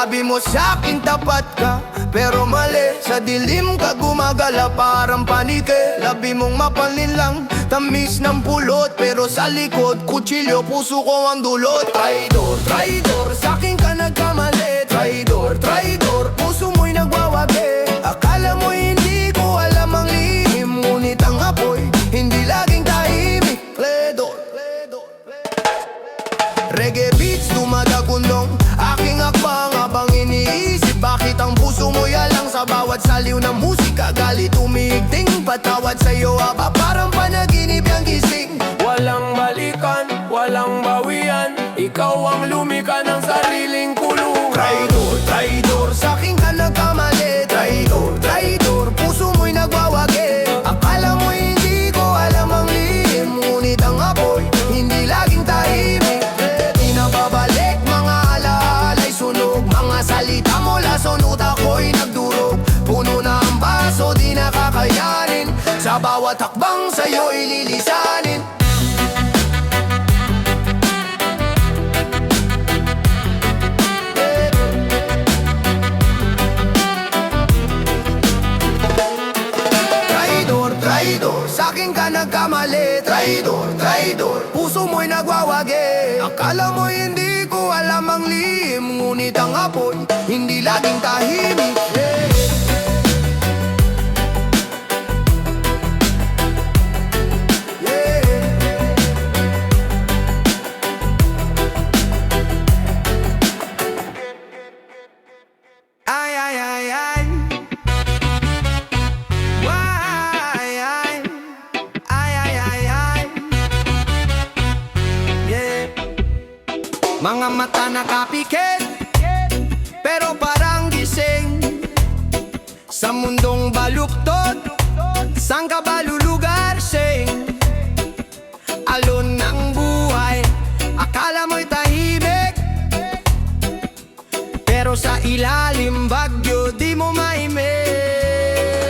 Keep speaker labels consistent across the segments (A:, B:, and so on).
A: Sabi mo sa'kin tapat ka, pero mali. Sa dilim ka gumagala parang panike. Labi mong mapalin lang, tamis ng pulot, pero sa likod, kutsilyo, puso ko ang dulot. Traidor, traidor, sa'kin ka nagkamali. Traidor, traidor, puso mo'y nagwawagi. Akala mo hindi ko alam ang lihim, ngunit ang apoy, hindi laging tahimik. Pledor, reggae beats, dumadagundong aking akbang habang iniisip bakit ang puso mo yalang sa bawat saliw ng musika. Galit umiigting, patawad sa'yo aba parang panaginip yung gising. Walang balikan, walang bawian, ikaw ang lumika ng sariling kulungan. Traidor, traidor, sa'king ka nagkamali. Traidor, traidor, puso mo'y nagwawagi. Akala mo hindi ko alam ang lihim, ngunit ang apoy, hindi laging tahimik. Babalik mga alaalay sunog, mga salita mo lason, utak ko'y nagdurog. Puno na ang baso, di nakakayanin, sa bawat hakbang sa'yo ililisanin. Traidor, traidor, sa'kin ka nagkamali. Traidor, traidor, puso mo'y nagwawagi. Akala mo hindi ko alam ang lihim, ngunit ang apoy, hindi laging tahimik. Ay, ay, ay, ay. Why, ay, ay, ay, ay, ay. Yeah. Mga mata nakapikit, pero parang gising. Sa mundong baluktot, saan ka ba lulugar, sing? Alon ng buhay, akala mo'y tahimik, pero sa ilalim bagyo di mo maimik.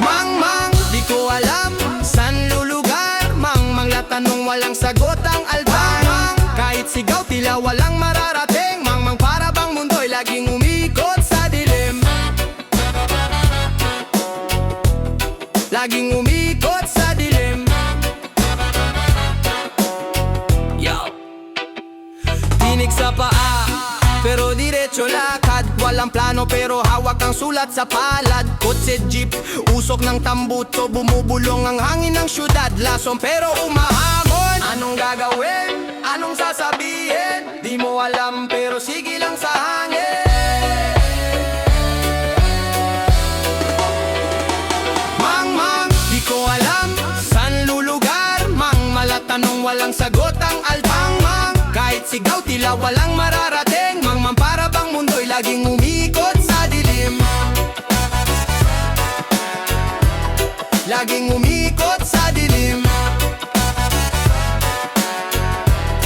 A: Mang, mang, di ko alam saan lulugar. Mang, mang, latanong walang sagot ang altar. Mang, kahit sigaw tila walang mararating. Mang, mang, para bang mundo'y laging umikot sa dilim. Laging umikot sa dilim. Yo. Tinig sa paa, pero diretso lakad. Walang plano pero hawak ang sulat sa palad. Kotse jeep, usok ng tambuto, bumubulong ang hangin ng syudad. Lason pero umahamon. Anong gagawin? Anong sasabihin? Di mo alam pero sige lang sa hangin. Mang, mang, di ko alam saan lulugar. Mang, malatanong walang sagot ang altang. Mang, kahit sigaw tila walang mararating. Mang, mang, para bang mundo'y laging umikot sa dilim. Laging umikot sa dilim.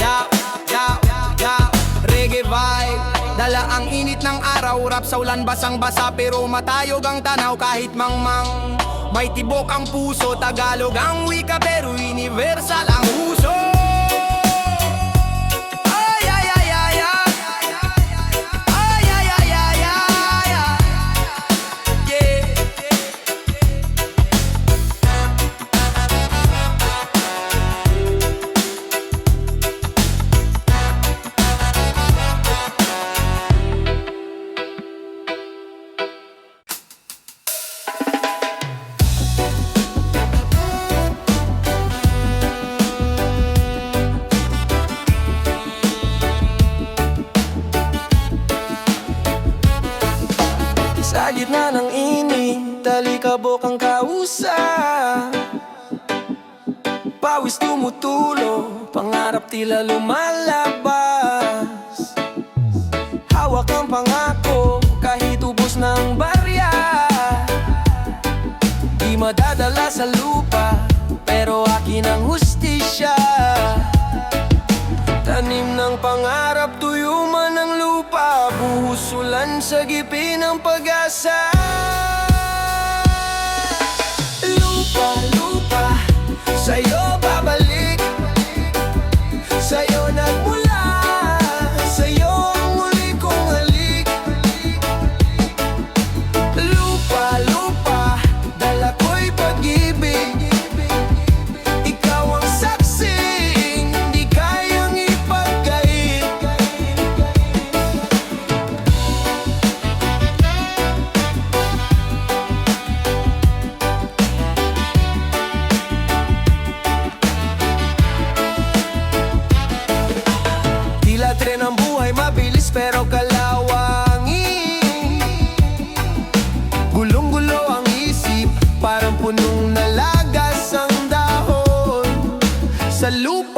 A: Yaw, yaw, yaw, reggae vibe. Dala ang init ng araw, rap sa ulan basang-basa, pero matayog ang tanaw kahit mang-mang. May tibok ang puso, Tagalog ang wika, pero universal ang uso. Sa gitna ng init, talikabok ang kausa. Pawis tumutulo, pangarap tila lumalabas. Hawak ang pangako, kahit ubos ng barya. Di madadala sa lupa, pero akin ang hustisya. Tanim ng pangarap, tuyo man ang lupa. Buhos ulan sa gipin ng pag-asa. Lupa, lupa, sa'yo babalik. Sa'yo nagmula, sa'yo ang muli kong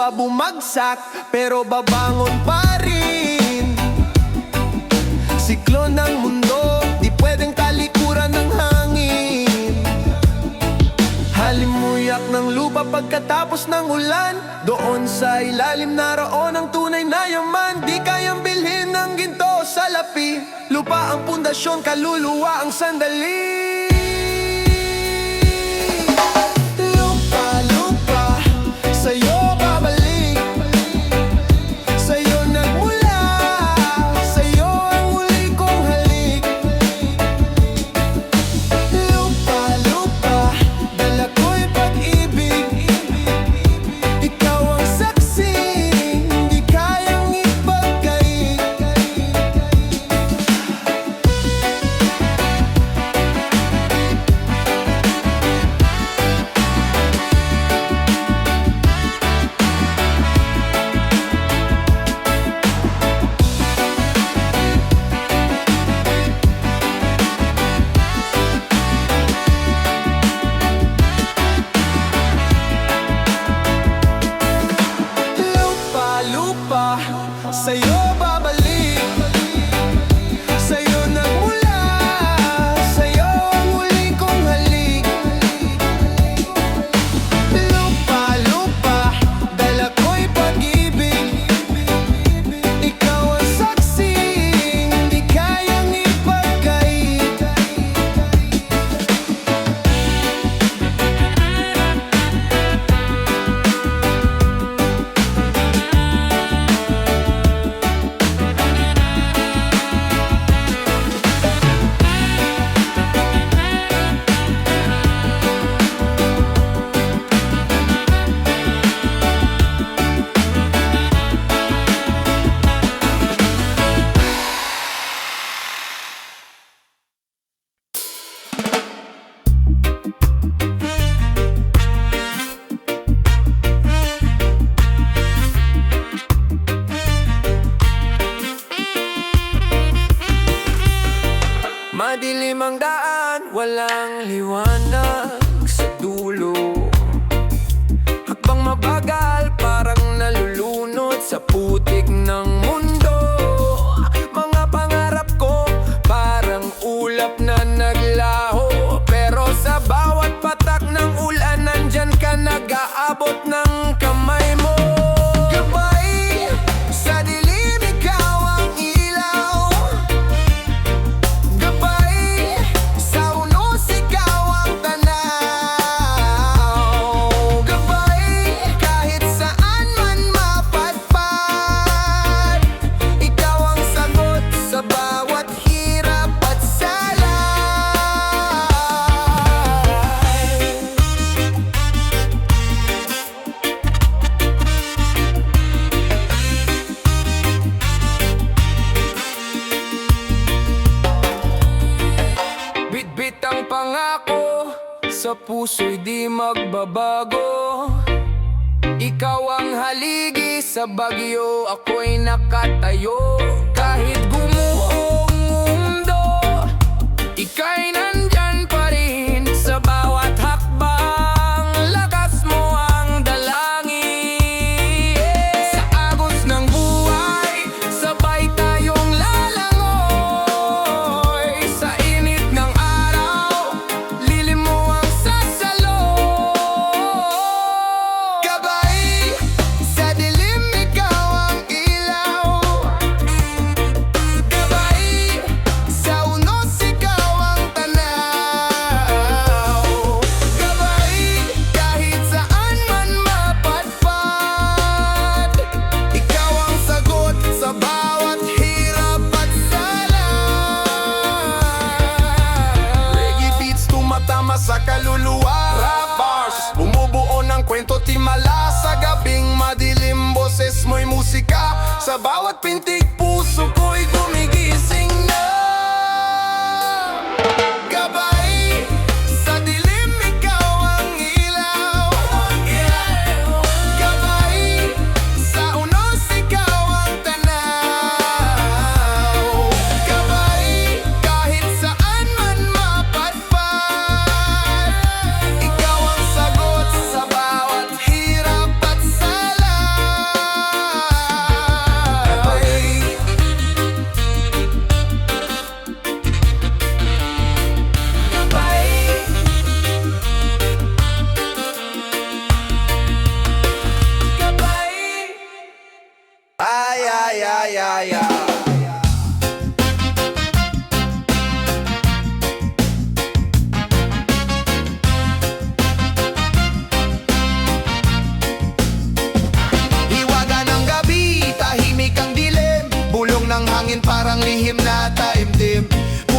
A: lupa bumagsak, pero babangon pa rin. Siklon ng mundo, di pwedeng talikuran ng hangin. Halimuyak ng lupa pagkatapos ng ulan. Doon sa ilalim naroon ang tunay na yaman. Di kayang bilhin ng ginto sa lapi. Lupa ang pundasyon, kaluluwa ang sandali. Lupa, lupa, sa'yo babalik. Sa'yo nagmula, sa'yo ang huli kong halik. Lupa, lupa, dala ko'y pag-ibig. Ikaw ang saksi, hindi kayang ipagkait. Lupa, lupa, sa'yo babalik. Sa'yo nagmula, sa'yo ang huli kong halik. Lupa, lupa, dala ko'y pag-ibig. Ikaw ang saksi, hindi kayang ipagkait. Madilim ang daan, walang liwanag sa dulo. Hakbang mabagal, parang nalulunod sa putik ng mundo. Mga pangarap ko, parang ulap na naglaho. Pero sa bawat patak ng ulan, nandyan ka, nag-aabot ng kamay mo. Gabay, sa dilim ikaw ang ilaw. Gabay, sa unos ikaw ang tanaw. Gabay, kahit saan man mapadpad. Ikaw ang sagot sa bawat hirap at salay. Bit-bit ang pangako, sa puso'y di magbabago. Ikaw ang haligi, sa bagyo ako'y nakatayo. Kahit gumuho ang mundo, ika'y nandyan pa rin. Sa bawat hakbang, lakas mo ang dalangin. Sa agos ng buhay, sabay tayong lalangoy. Sa init ng araw, lilim mo ang sasalo. Gabay, sa dilim ikaw ang ilaw. Gabay, sa unos ikaw ang tanaw. Gabay, kahit saan man mapadpad. Ikaw ang sagot sa bawat hirap at salay. Reggae beats tumatama sa kaluluwa. Rap bars, bumubuo ng kwento timala. Sa gabing madilim, boses mo'y musika. Sa bawat pintig, puso ko'y gumigising na. Gabay, sa dilim ikaw ang ilaw. Gabay, sa unos ikaw ang tanaw. Gabay, kahit saan man mapadpad. Ikaw ang sagot sa bawat hirap at salay.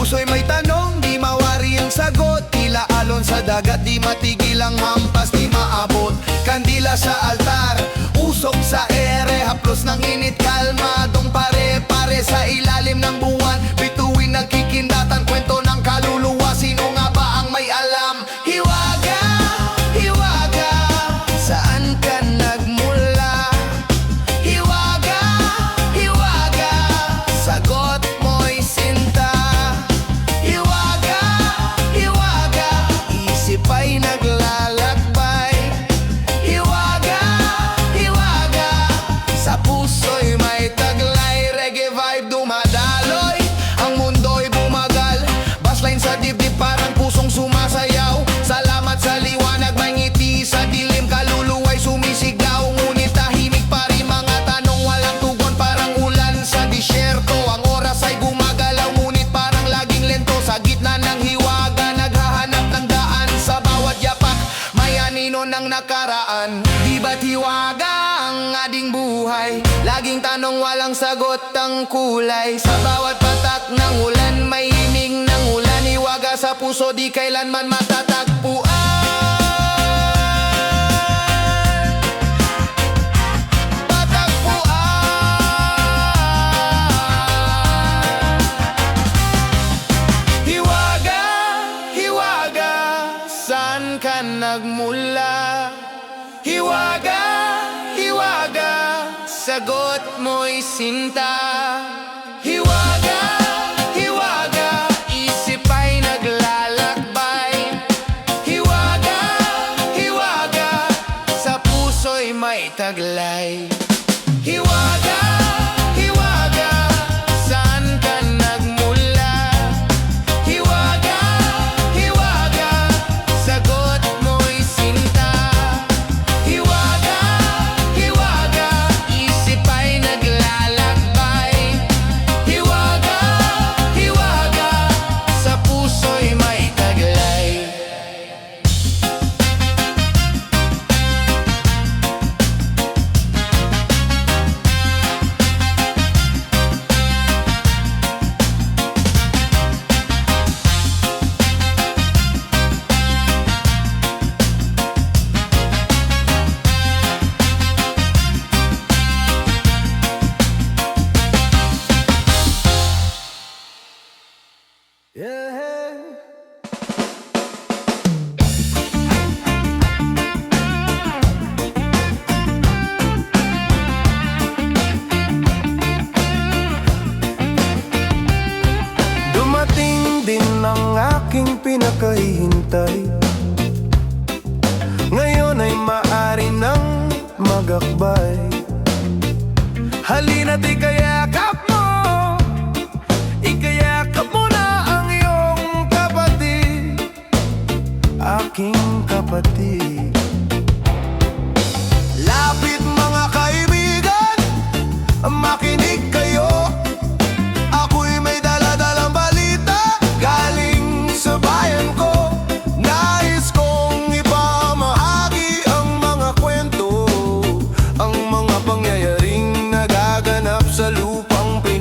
A: puso'y may tanong, di mawari ang sagot. Tila alon sa dagat, di matigil ang hampas, di maabot. Kandila sa altar, usok sa ere, haplos ng init, kalmadong pare-pare sa ilalim ng buwan. Bituin nagkikindatan, kwento ng kaluluwa. Sino nga ba ang may alam? Hiwaga, hiwaga, saan ka nagmula? Hiwaga, hiwaga, sagot mo'y sinta. Hiwaga, hiwaga, isip ay naglalakbay. Hiwaga, hiwaga, sa puso'y may taglay. Reggae vibe dumadaloy, ang mundo'y bumagal. Baseline sa dibdib parang pusong sumasayaw. Salamat sa liwanag, may ngiti sa dilim. Kaluluwa'y sumisigaw, ngunit tahimik pa rin mga tanong. Walang tugon, parang ulan sa disyerto. Ang oras ay gumagalaw, ngunit parang laging lento. Sa gitna ng hiwaga, naghahanap ng daan. Sa bawat yapak, may anino ng nakaraan. Di ba't hiwaga ang ating buhay? Laging tanong, walang sagot ang kulay. Sa bawat patak ng ulan, may himig ng ulan. Hiwaga sa puso, di kailanman matatagpuan. Hiwaga, hiwaga, saan ka nagmula? Hiwaga, hiwaga, sagot mo'y sinta. Hiwaga, hiwaga, isip ay naglalakbay. Hiwaga, hiwaga, sa puso'y may taglay. Hiwaga, hiwaga, saan ka nagmula? Hiwaga, hiwaga, sagot mo'y sinta. Hiwaga, hiwaga, isip ay naglalakbay. Hiwaga, hiwaga, sa puso'y may taglay. Yeah. Dumating din ang aking pinakahihintay. Ngayon ay maaari nang magakbay. Halina't ikayakap mo, ikayakap mo na ang iyong kapatid, aking kapatid. Lapit mga kaibigan, makinig kayo. Ako'y may dala-dalang balita galing sa bayan ko. Nais kong ipamahagi ang mga kwento, ang mga pangyayaring nagaganap sa lupang Pilipinas.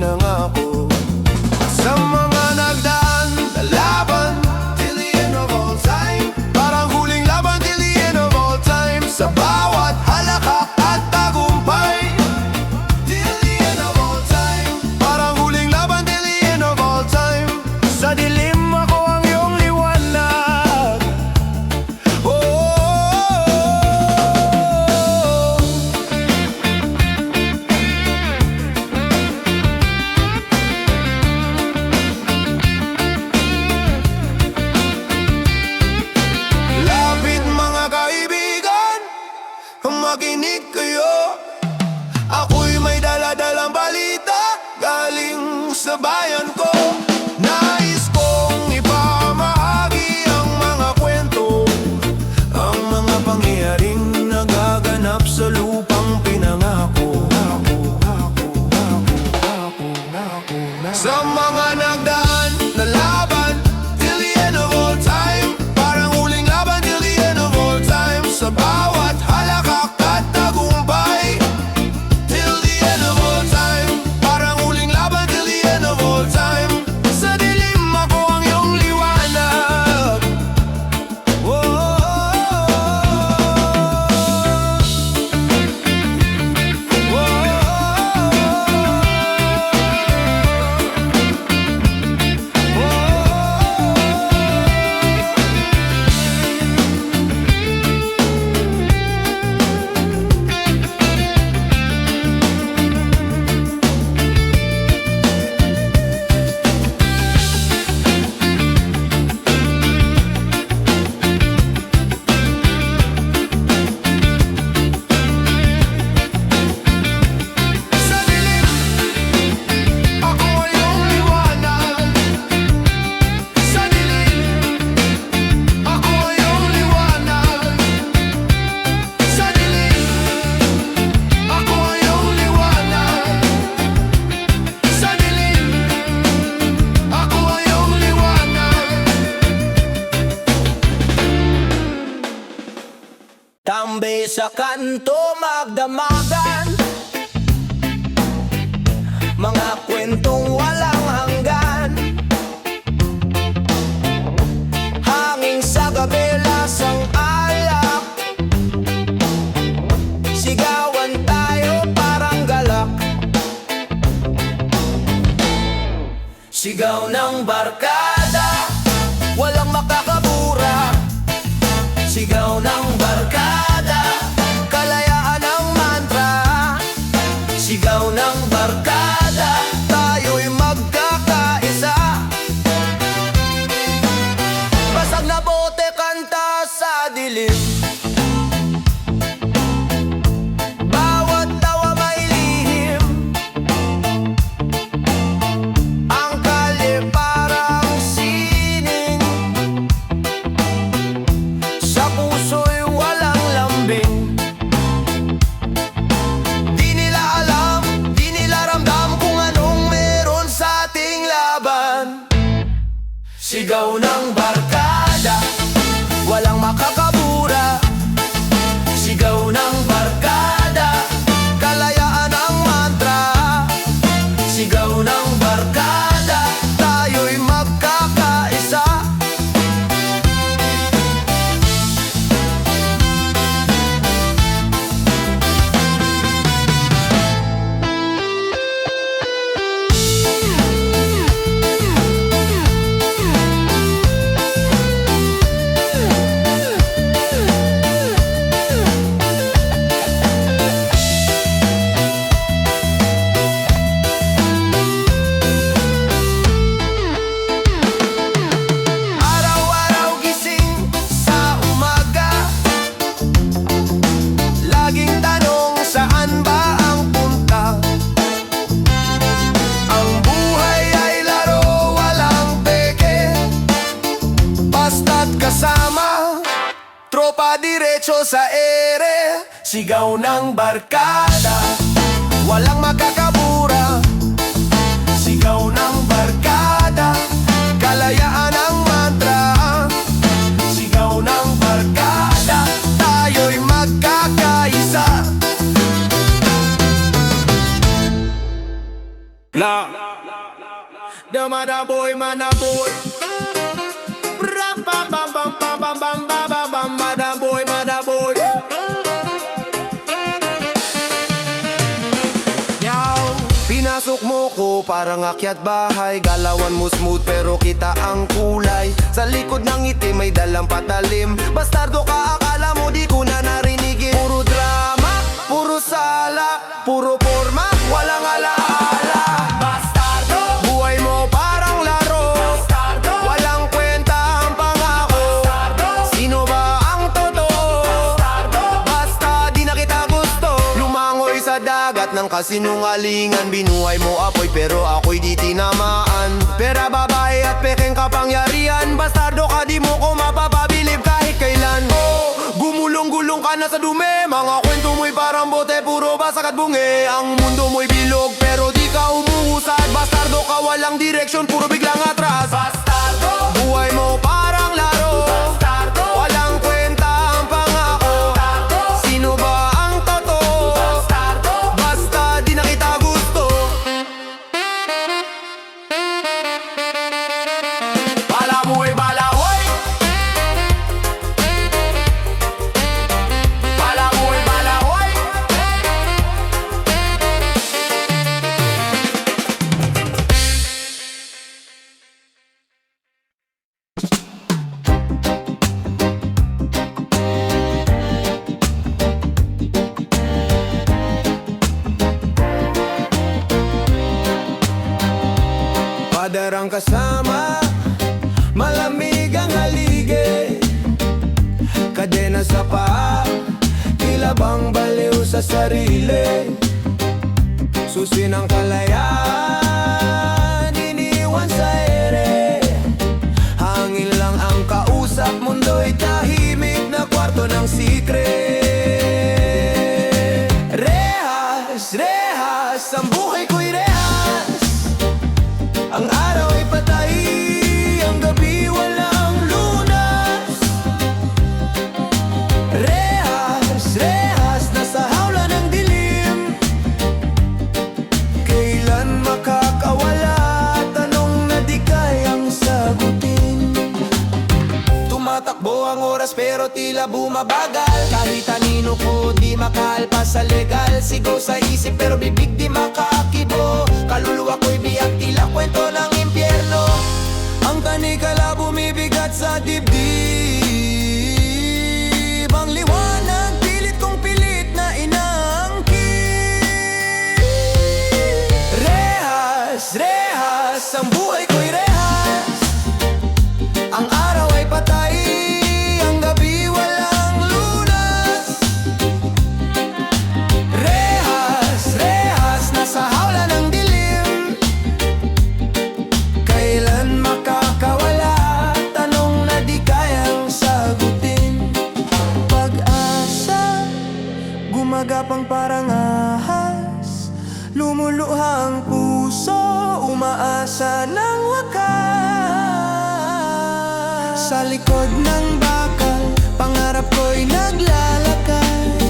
A: kami sa kanto magdamagan, mga kwentong walang hanggan, hangin sa gabi, lasang alak, sigawan tayo parang galak. Sigaw ng barkada, walang makakabura. Sigaw ng barkada, kalayaan ang mantra. Sigaw ng barkada, tayo'y magkakaisa. Basag na bote, kanta sa dilim. Bawat tawa may lihim. Ang kalye parang sining, sa puso'y walang lambing. Di nila alam, di nila ramdam kung anong meron sa ating laban. Sigaw ng barkada, walang makakabura. Sigaw ng barkada, kalayaan ang mantra. Sigaw ng barkada, tayo'y magkakaisa. Araw-araw gising sa umaga, laging tanong saan ba ang punta. Ang buhay ay laro, walang peke. Basta't kasama, tropa diretso sa ere. Sigaw ng barkada, walang makakabura. Sigaw ng barkada, kalayaan ang mantra. Sigaw ng barkada, tayo'y magkakaisa. La Damadaboy manaboy, ram bam bam bam bam bam bam bam bam bam, madaboy madaboy. Yaw, pinasok mo ko parang akyat bahay. Galawan mo smooth pero kita ang kulay. Sa likod ng ngiti may dalang patalim. Bastardo ka, akala mo di ko na narinigin. Puro drama, puro sala, puro forma, walang alaala. Bastardo, buhay mo parang laro. Bastardo, walang kwenta ang pangako. Bastardo, sino ba ang totoo? Bastardo, basta di na kita gusto. Lumangoy sa dagat ng kasinungalingan. Binuhay mo apoy pero ako'y di tinamaan. Pera, babae at pekeng kapangyarihan. Bastardo ka, di mo ko mapapabilib kahit kailan. Oh, gumulong-gulong ka na sa dumi. Mga kwento mo'y parang bote, puro basag at bungi. Ang mundo mo'y bilog pero di ka umuusad. Bastardo ka, walang direksyon, puro biglang atras. Bastardo, buhay mo parang laro. Bastardo, walang kwenta ang pangako. Bastardo, sino ba ang totoo? Bastardo, basta di na kita gusto. Bala mo'y bala, hoy. Bala mo'y bala, hoy. Padarang kasama, malamig ang halige. Kadena sa paa, tila bang baliw sa sarili. Susi ng kalayaan, iniwan sa ere. Hangin lang ang kausap, mundo'y tahimik na kwarto ng sikret. Rehas, rehas, ang buhay ko'y rehas. Ang araw ay patay, ang gabi walang lunas. Rehas, rehas. tumatakbo ang oras pero tila bumabagal. Kahit anino ko di makalpas sa legal. Sigaw sa isip pero bibig di makakibo. Kaluluwa ko'y biyak tila kwento ng impyerno. Ang tanikala bumibigat sa dibdib. Ang liwanag pilit kong pilit na inaangkin. Rehas, rehas, ang buhay ko'y rehas. Ang araw ay patay, ang gabi walang lunas. Rehas, rehas, nasa hawla ng dilim. Kailan makakawala? Tanong na di kayang sagutin. Pag-asa, gumagapang parang ahas. Lumuluha ang puso, umaasa ng wakas. Sa likod ng bakal, pangarap ko'y naglalakad.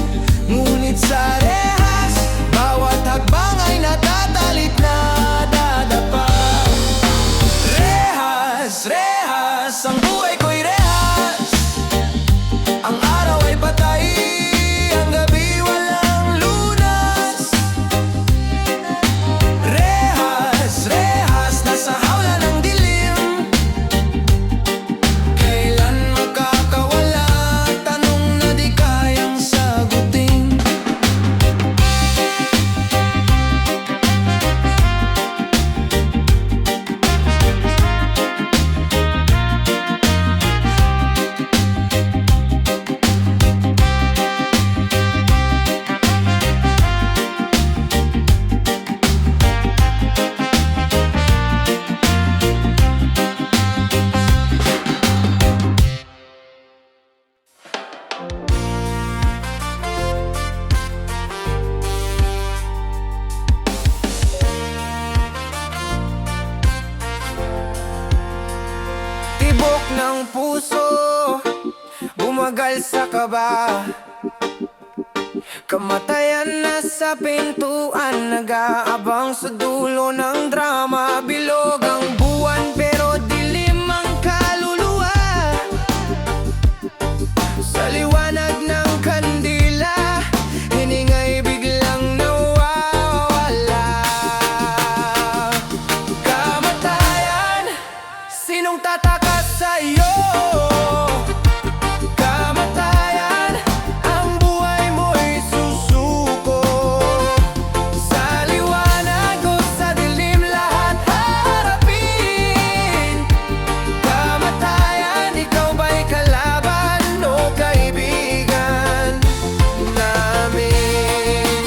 A: Ngunit sa rehas, bawat hakbang ay natatalit na dadapa. Rehas, rehas, ang buhay ko'y rehas. Ang araw ay patay, ang gabi walang lunas. Rehas, rehas, nasa hawla ng dilim. Kailan makakawala? Tanong na di kayang sagutin. Tibok ng puso, bumagal sa kaba. Kamatayan na sa pintuan, nag-aabang sa dulo ng drama. Bilog ang buwan pero dilim ang kaluluwa. Sa liwanag ng kandila, hiningay biglang nawawala. Kamatayan, sinong tatakas sa'yo? Kamatayan, ang buhay mo'y susuko. Sa liwanag o sa dilim, lahat harapin. Kamatayan, ikaw ba'y kalaban o kaibigan namin?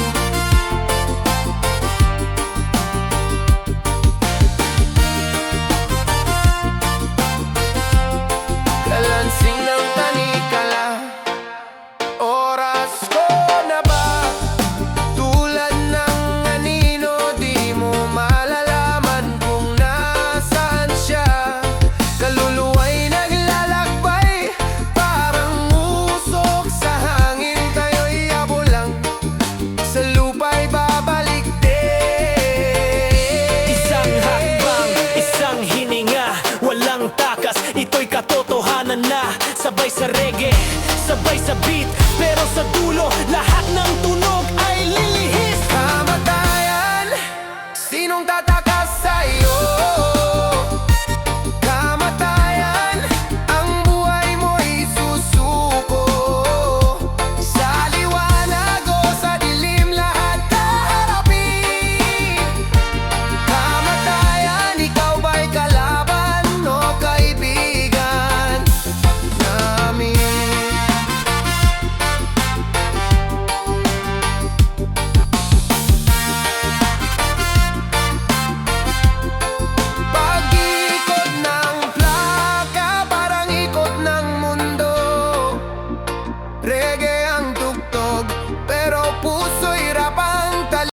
A: Kalansing ng tanikala, oras ko na ba? Tulad ng anino, di mo malalaman kung nasaan siya. Kaluluwa'y naglalakbay, parang usok sa hangin. Tayo'y abo lang, sa lupa'y babalik din.
B: Isang hakbang, isang hininga, walang takas, ito'y katotohanan na. Sabay sa reggae, sabay sa beat,